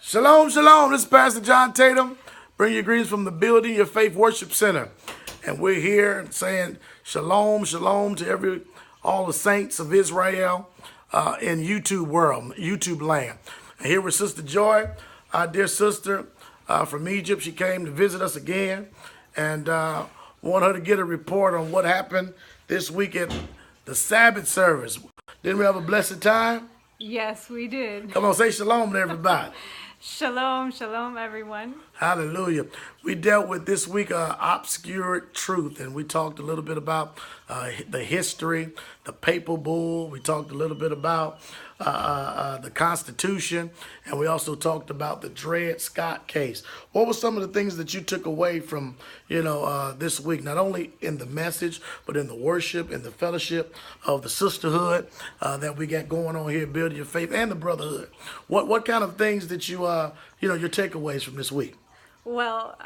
Shalom, shalom. This is Pastor John Tatum. Bring your greetings from the building, your faith worship center. And we're here saying shalom, shalom to all the saints of Israel in YouTube world, YouTube land. And here with Sister Joy, our dear sister from Egypt. She came to visit us again and want her to get a report on what happened this week at the Sabbath service. Didn't we have a blessed time? Yes, we did. Come on, say shalom to everybody. Shalom, shalom, everyone. Hallelujah. We dealt with this week obscure truth, and we talked a little bit about the history, the papal bull. We talked a little bit about the Constitution, and we also talked about the Dred Scott case. What were some of the things that you took away from, this week, not only in the message, but in the worship, in the fellowship of the sisterhood that we got going on here, building your faith, and the brotherhood? What kind of things that your takeaways from this week? Well,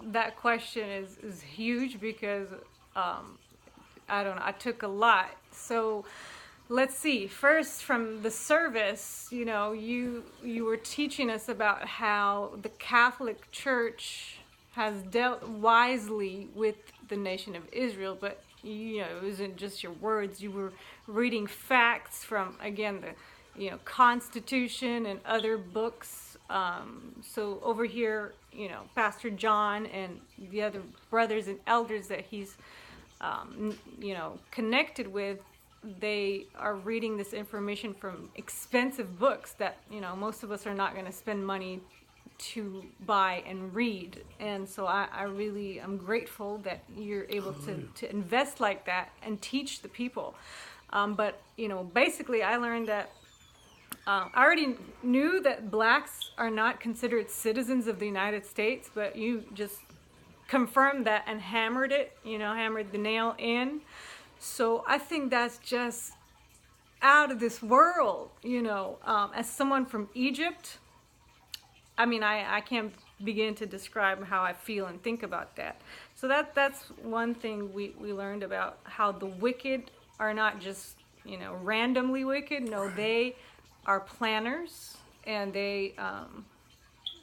that question is huge because I don't know. I took a lot. So let's see. First, from the service, you were teaching us about how the Catholic Church has dealt wisely with the nation of Israel, but it wasn't just your words. You were reading facts from, again, the Constitution and other books. So over here, Pastor John and the other brothers and elders that he's, connected with, they are reading this information from expensive books that, most of us are not going to spend money to buy and read. And so I really am grateful that you're able to invest like that and teach the people. But basically I learned that I already knew that blacks are not considered citizens of the United States, but you just confirmed that and hammered the nail in. So I think that's just out of this world, as someone from Egypt. I mean, I can't begin to describe how I feel and think about that. So that's one thing we learned about how the wicked are not just, randomly wicked. No, they are planners, and they,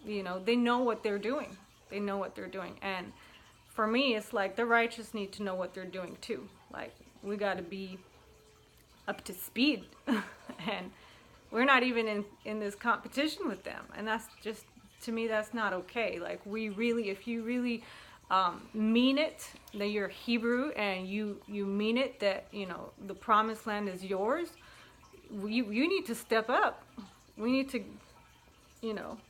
they know what they're doing. They know what they're doing. And for me, it's like the righteous need to know what they're doing too. Like, we got to be up to speed. And we're not even in this competition with them. And that's just, to me, that's not okay. Like, if you really mean it, that you're Hebrew and you mean it, that, the promised land is yours, you need to step up. We need to,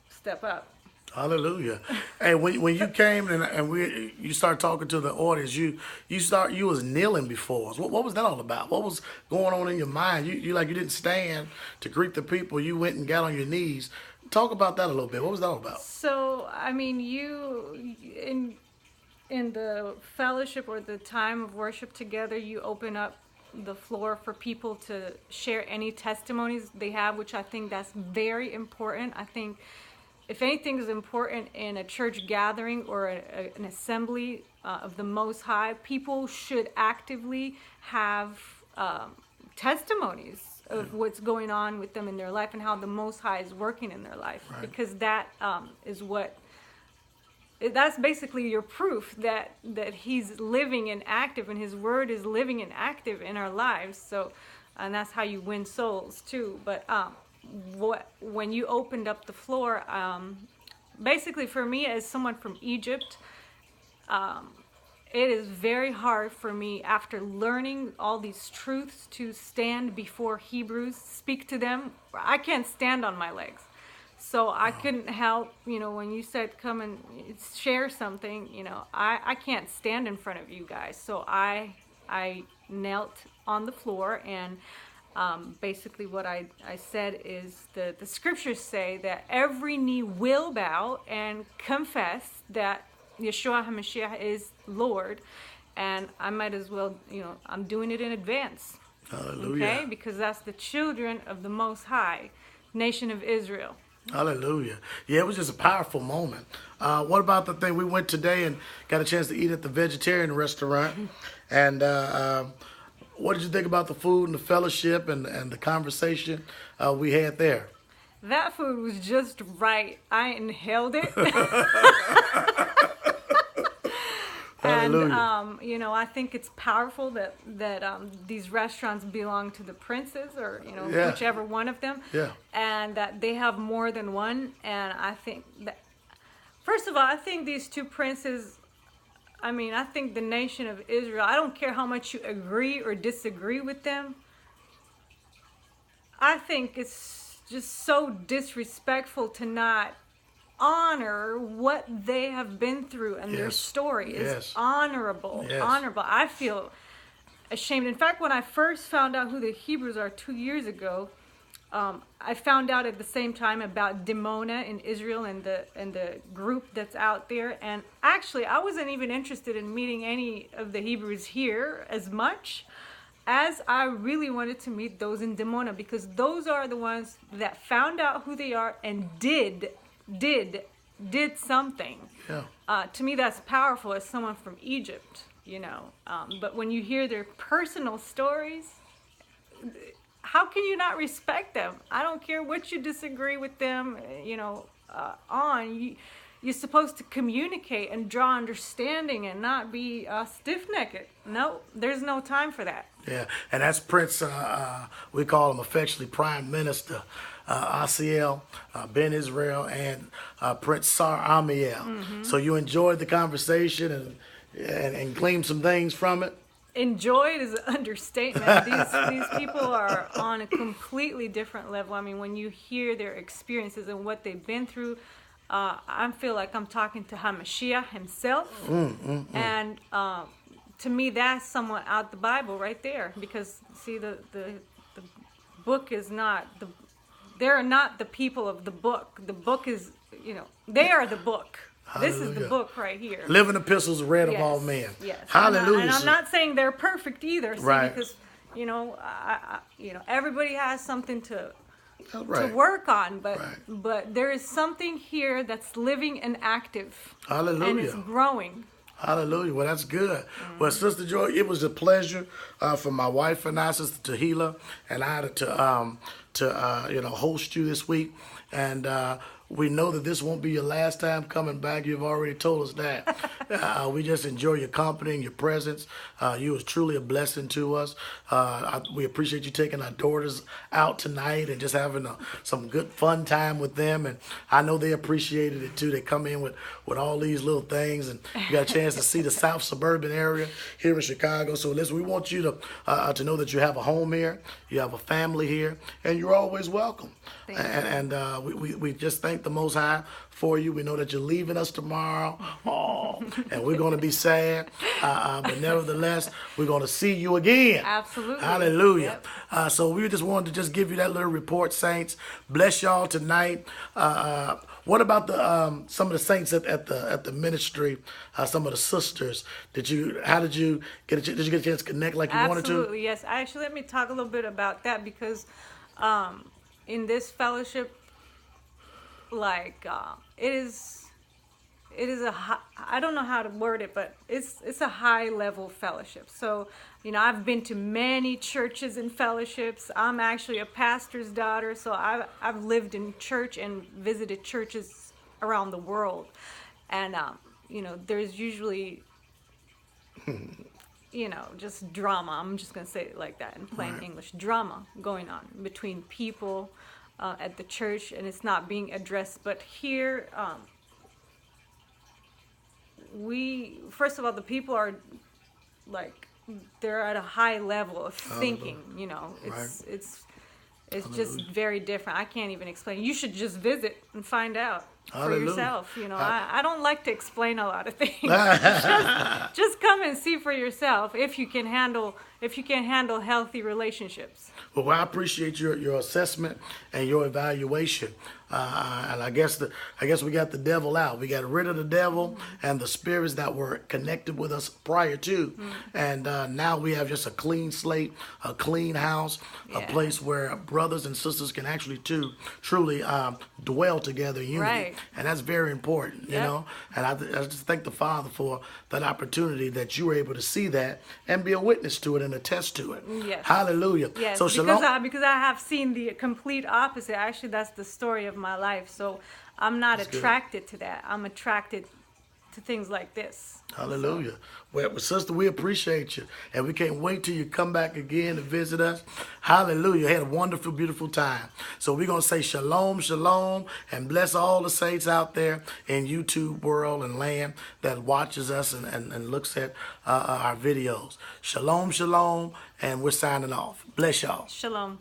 step up. Hallelujah. Hey, when you came and you started talking to the audience, you was kneeling before us. What was that all about? What was going on in your mind? You didn't stand to greet the people. You went and got on your knees. Talk about that a little bit. What was that all about? So, I mean, you in the fellowship or the time of worship together, you open up the floor for people to share any testimonies they have, which I think that's very important. I think if anything is important in a church gathering or an assembly of the Most High, people should actively have testimonies of what's going on with them in their life and how the Most High is working in their life. Right. Because that that's basically your proof that He's living and active, and His Word is living and active in our lives. So, and that's how you win souls too. But when you opened up the floor, basically for me as someone from Egypt, it is very hard for me after learning all these truths to stand before Hebrews, speak to them. I can't stand on my legs. So I couldn't help, when you said come and share something, I can't stand in front of you guys. So I knelt on the floor, and basically what I said is the scriptures say that every knee will bow and confess that Yeshua HaMashiach is Lord, and I might as well, I'm doing it in advance. Hallelujah. Okay, because that's the children of the Most High, nation of Israel. Hallelujah. Yeah, it was just a powerful moment. What about the thing we went today and got a chance to eat at the vegetarian restaurant? And what did you think about the food and the fellowship and the conversation we had there? That food was just right. I inhaled it. And Hallelujah. I think it's powerful that these restaurants belong to the princes, or Yeah. whichever one of them, Yeah. and that they have more than one. And I think that, first of all, I think these two princes. I mean, I think the nation of Israel. I don't care how much you agree or disagree with them. I think it's just so disrespectful to not honor what they have been through, and their Yes. story is Yes. honorable. Yes. Honorable. I feel ashamed. In fact, when I first found out who the Hebrews are 2 years ago, I found out at the same time about Dimona in Israel and the group that's out there. And actually, I wasn't even interested in meeting any of the Hebrews here as much as I really wanted to meet those in Dimona, because those are the ones that found out who they are and did something. Yeah. To me, that's powerful as someone from Egypt. But when you hear their personal stories, how can you not respect them? I don't care what you disagree with them, you're supposed to communicate and draw understanding and not be stiff-necked. No, there's no time for that. Yeah, and that's Prince, we call him affectionately Prime Minister, Asiel, Ben Israel, and Prince Sar Amiel. Mm-hmm. So you enjoyed the conversation and gleaned some things from it? Enjoyed is an understatement. These people are on a completely different level. I mean, when you hear their experiences and what they've been through, I feel like I'm talking to Hamashiach himself. And to me, that's someone out the Bible right there. Because, see, the book is not they're not the people of the book. The book is, they are the book. This is the Hallelujah. book right here. Living epistles read of all Yes, men. yes. Hallelujah. And I'm not saying they're perfect either, see, Right. because everybody has something to Right. work on, but Right. but there is something here that's living and active, Hallelujah. and it's growing. Hallelujah. Well, that's good. Well, Sister Joy, it was a pleasure for my wife and I, Sister Tahila, and I to host you this week. And we know that this won't be your last time coming back. You've already told us that. We just enjoy your company and your presence. You was truly a blessing to us. We appreciate you taking our daughters out tonight and just having some good fun time with them. And I know they appreciated it too. They come in with all these little things, and you got a chance to see the South Suburban area here in Chicago. So listen, we want you to know that you have a home here, you have a family here, and you're always welcome. Thank you. And we just thank the Most High for you. We know that you're leaving us tomorrow, and we're going to be sad, but nevertheless, we're going to see you again. Absolutely. Hallelujah. Yep. So we just wanted to just give you that little report, saints. Bless y'all tonight. What about some of the saints at the ministry? Some of the sisters. Did you get a chance to connect like you wanted to? Absolutely, yes. Actually, let me talk a little bit about that, because in this fellowship, like it is a high, I don't know how to word it, but it's a high level fellowship. So I've been to many churches and fellowships. I'm actually a pastor's daughter, so I've lived in church and visited churches around the world, and there's usually just drama. I'm just gonna say it like that in plain English. Drama going on between people at the church, and it's not being addressed. But here, first of all, the people are like, they're at a high level of thinking. It's just very different. I can't even explain. You should just visit and find out for Hallelujah. yourself. I don't like to explain a lot of things. just come and see for yourself if you can handle healthy relationships. Well, I appreciate your assessment and your evaluation. And I guess we got the devil out. We got rid of the devil and the spirits that were connected with us prior to. And now we have just a clean slate, a clean house, a place where brothers and sisters can actually truly dwell together in unity. Right. Right. And that's very important, you Yep. know. And I just thank the Father for that opportunity that you were able to see that and be a witness to it and attest to it. Yes. Hallelujah. Yes, So shalom. because I have seen the complete opposite. Actually, that's the story of my life. So I'm not That's good. attracted to that. I'm attracted to things like this. So Hallelujah. Well, sister, we appreciate you. And we can't wait till you come back again to visit us. Hallelujah. Had a wonderful, beautiful time. So we're going to say shalom, shalom, and bless all the saints out there in YouTube world and land that watches us and looks at our videos. Shalom, shalom, and we're signing off. Bless y'all. shalom.